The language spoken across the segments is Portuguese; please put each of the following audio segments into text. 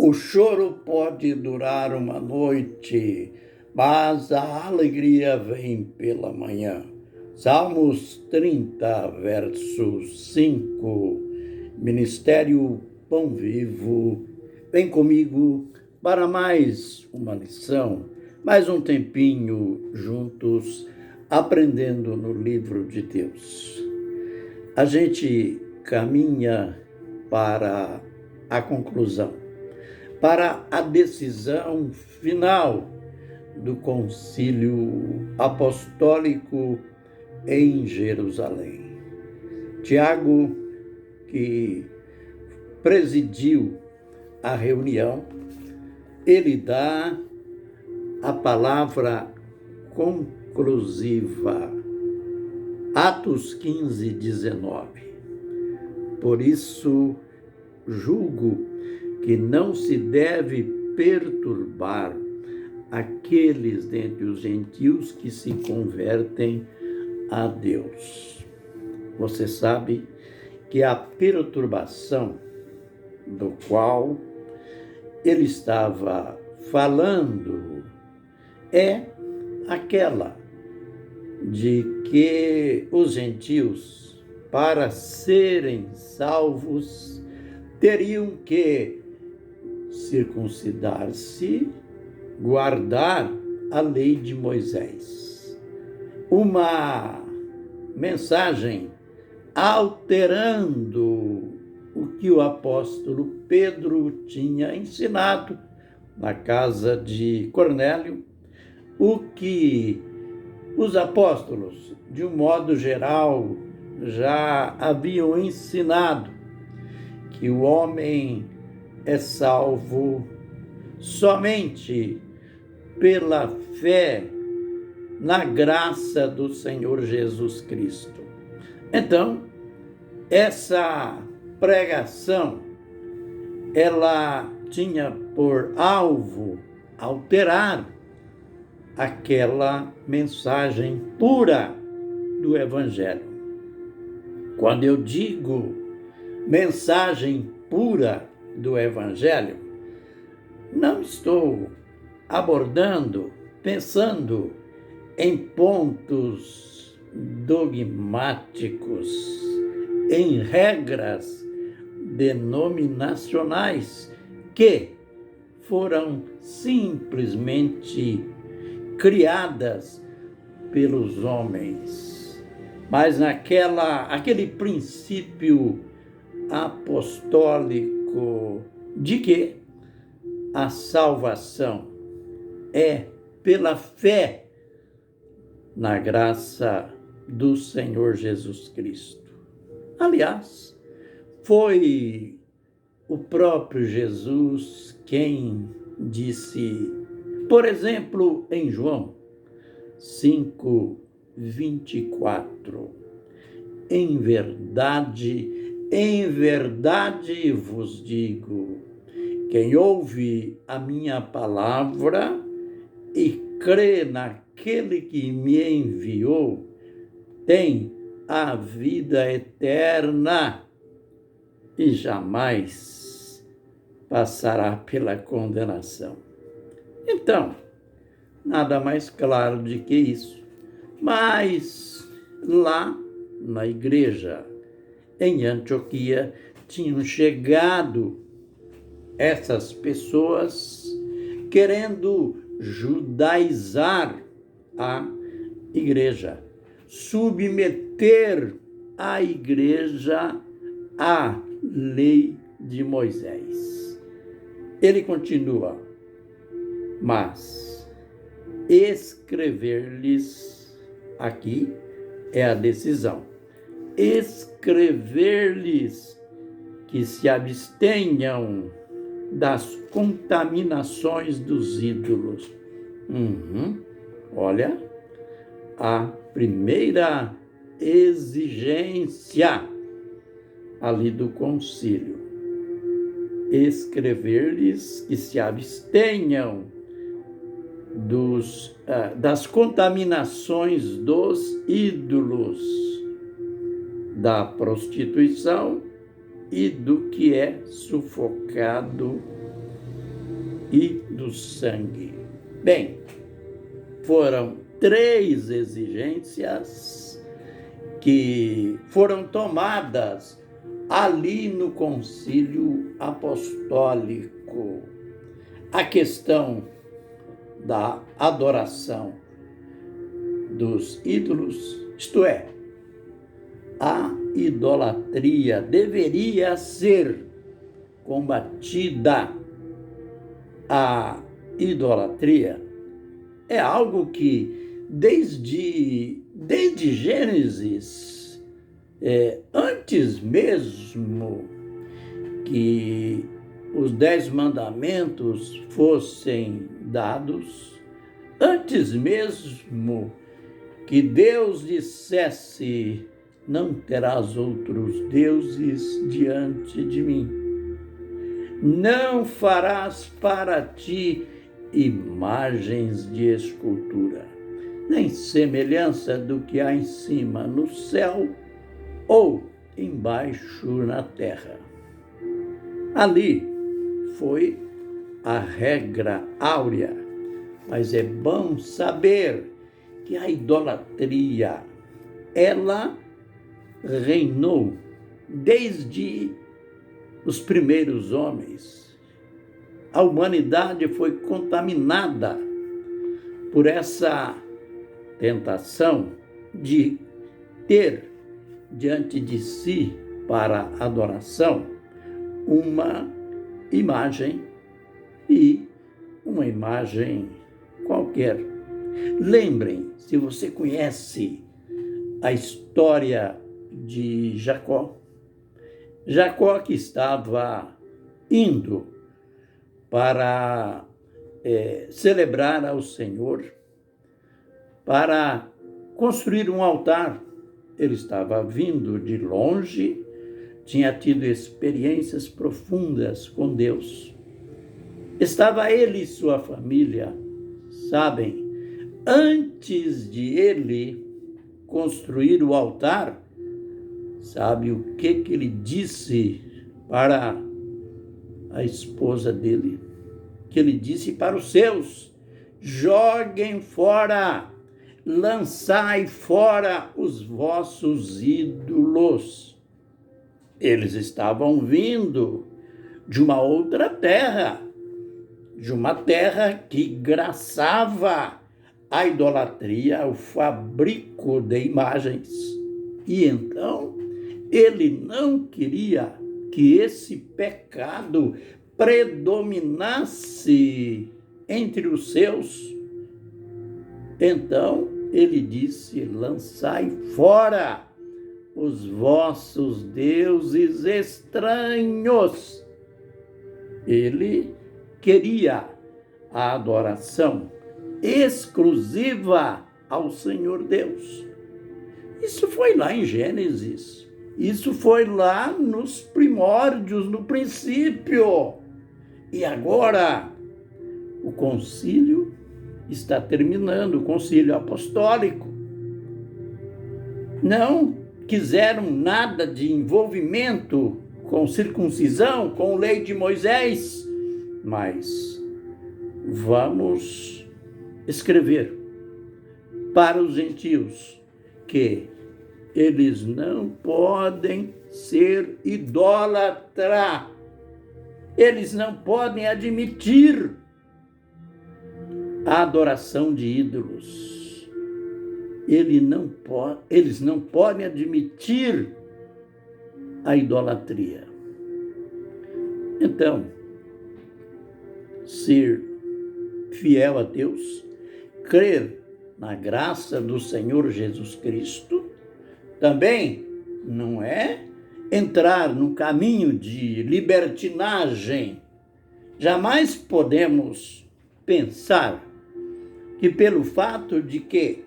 O choro pode durar uma noite, mas a alegria vem pela manhã. Salmos 30, verso 5. Ministério Pão Vivo, vem comigo para mais uma lição, mais um tempinho juntos, aprendendo no livro de Deus. A gente caminha para a conclusão, para a decisão final do Concílio Apostólico em Jerusalém. Tiago, que presidiu a reunião, ele dá a palavra conclusiva. Atos 15, 19. Por isso, julgo que não se deve perturbar aqueles dentre os gentios que se convertem a Deus. Você sabe que a perturbação do qual ele estava falando é aquela de que os gentios, para serem salvos, teriam que circuncidar-se, guardar a lei de Moisés. Uma mensagem alterando o que o apóstolo Pedro tinha ensinado na casa de Cornélio, o que os apóstolos, de um modo geral, já haviam ensinado, que o homem é salvo somente pela fé na graça do Senhor Jesus Cristo. Então, essa pregação, ela tinha por alvo alterar aquela mensagem pura do Evangelho. Quando eu digo mensagem pura do Evangelho, não estou abordando, pensando em pontos dogmáticos, em regras denominacionais que foram simplesmente criadas pelos homens, mas aquele princípio apostólico de que a salvação é pela fé na graça do Senhor Jesus Cristo. Aliás, foi o próprio Jesus quem disse, por exemplo, em João 5:24, em verdade vos digo, quem ouve a minha palavra e crê naquele que me enviou, tem a vida eterna e jamais passará pela condenação. Então, nada mais claro do que isso. Mas lá na igreja, em Antioquia, tinham chegado essas pessoas querendo judaizar a igreja, submeter a igreja à lei de Moisés. Ele continua, mas escrever-lhes, aqui é a decisão, escrever-lhes que se abstenham das contaminações dos ídolos. Olha, a primeira exigência ali do concílio. Escrever-lhes que se abstenham das contaminações dos ídolos, da prostituição e do que é sufocado e do sangue. Bem, foram 3 exigências que foram tomadas ali no concílio apostólico. A questão da adoração dos ídolos, isto é, a idolatria deveria ser combatida. A idolatria é algo que desde Gênesis, antes mesmo que os 10 mandamentos fossem dados, antes mesmo que Deus dissesse: não terás outros deuses diante de mim, não farás para ti imagens de escultura, nem semelhança do que há em cima no céu ou embaixo na terra. Ali foi a regra áurea, mas é bom saber que a idolatria, ela reinou desde os primeiros homens. A humanidade foi contaminada por essa tentação de ter diante de si, para adoração, uma imagem, e uma imagem qualquer. Lembrem, se você conhece a história de Jacó que estava indo para celebrar ao Senhor, para construir um altar. Ele estava vindo de longe, tinha tido experiências profundas com Deus. Estava ele e sua família, sabem, antes de ele construir o altar, sabe o que ele disse para a esposa dele? Que ele disse para os seus: joguem fora, lançai fora os vossos ídolos. Eles estavam vindo de uma outra terra, de uma terra que graçava a idolatria, o fabrico de imagens. E então, ele não queria que esse pecado predominasse entre os seus. Então, ele disse: lançai fora os vossos deuses estranhos. Ele queria a adoração exclusiva ao Senhor Deus. Isso foi lá em Gênesis. Isso foi lá nos primórdios, no princípio. E agora, o concílio está terminando, o concílio apostólico. Não quiseram nada de envolvimento com circuncisão, com lei de Moisés, mas vamos escrever para os gentios que eles não podem ser idólatra, eles não podem admitir a adoração de ídolos, eles não podem admitir a idolatria. Então, ser fiel a Deus, crer na graça do Senhor Jesus Cristo, também não é entrar no caminho de libertinagem. Jamais podemos pensar que pelo fato de que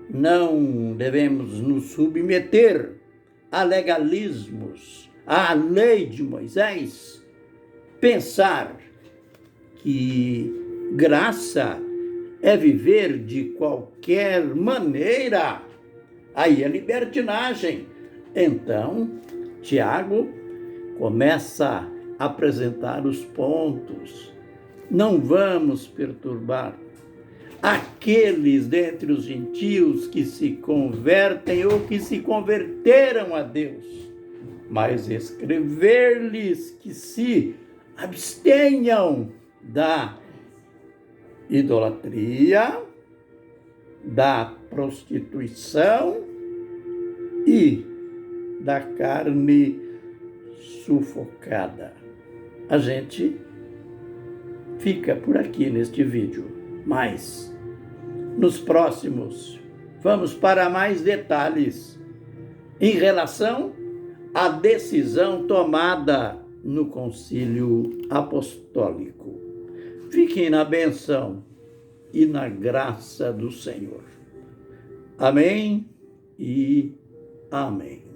não devemos nos submeter a legalismos, à lei de Moisés, pensar que graça é viver de qualquer maneira, aí é libertinagem. Então, Tiago começa a apresentar os pontos não vamos perturbar aqueles dentre os gentios que se convertem ou que se converteram a Deus, mas escrever-lhes que se abstenham da idolatria, da prostituição e da carne sufocada. A gente fica por aqui neste vídeo, mas nos próximos vamos para mais detalhes em relação à decisão tomada no Concílio Apostólico. Fiquem na bênção e na graça do Senhor. Amém e amém.